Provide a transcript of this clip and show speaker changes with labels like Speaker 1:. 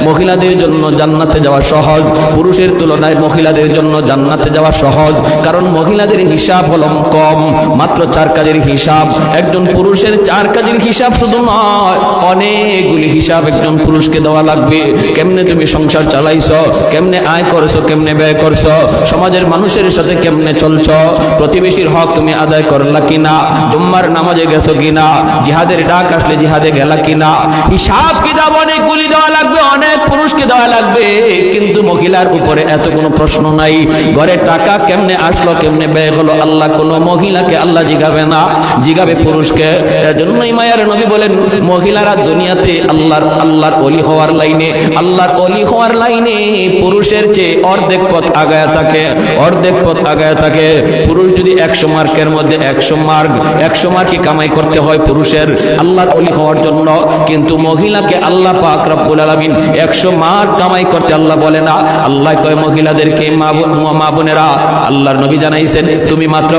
Speaker 1: মহিলাদের জন্য জান্নাতে যাওয়া সহজ, পুরুষের তুলনায় মহিলাদের জন্য জান্নাতে যাওয়া সহজ। কারণ মহিলাদের হিসাব হলো কম, মাত্র 4 কাজের হিসাব। একজন পুরুষের 4 কাজের হিসাব শুধু নয়, অনেকগুলি হিসাব একজন পুরুষকে দেওয়া লাগবে। কেমনে তুমি সংসার চালাইছো, কেমনে আয় করছো, কেমনে ব্যয় করছো, সমাজের মানুষের সাথে কেমনে চলছো, প্রতিবেশীর হক তুমি আদায় করলা কিনা, জুম্মার নামাজে গেছো কিনা, জিহাদের ডাক আসলে জিহাদে গেলা কিনা। হিসাব কিতাব অনেকগুলি দেওয়া লাগবে, অনেক পুরুষকে দেওয়া লাগবে। কিন্তু মহিলার উপরে এত কোনো প্রশ্ন নাই। ঘরে টাকা কেমনে আসলো, কেমনে ব্যয় হলো, আল্লাহ কোনো মহিলাকে আল্লাহ জিগাবে না, জিগাবে পুরুষকে। এজন্যই মায়ার নবী বলেন, মহিলারা দুনিয়াতে আল্লাহর ওলি হওয়ার লাইনে, আল্লাহর ওলি হওয়ার লাইনে পুরুষের চেয়ে অর্ধেক পথ আগায় থাকে, অর্ধেক পথ আগায় থাকে। পুরুষ যদি 100 মার্কের মধ্যে 100 মার্কই কামাই করতে হয় পুরুষের আল্লাহর ওলি হওয়ার জন্য, কিন্তু মহিলাকে আল্লাহ পাক রব্বুল আলামিন 100 মার্ক কামাই করতে আল্লাহ বলে না। আল্লাহ কয় মহিলাদেরকে, মা বোনেরা, আল্লাহর নবী জানাইছেন তুমি মাত্র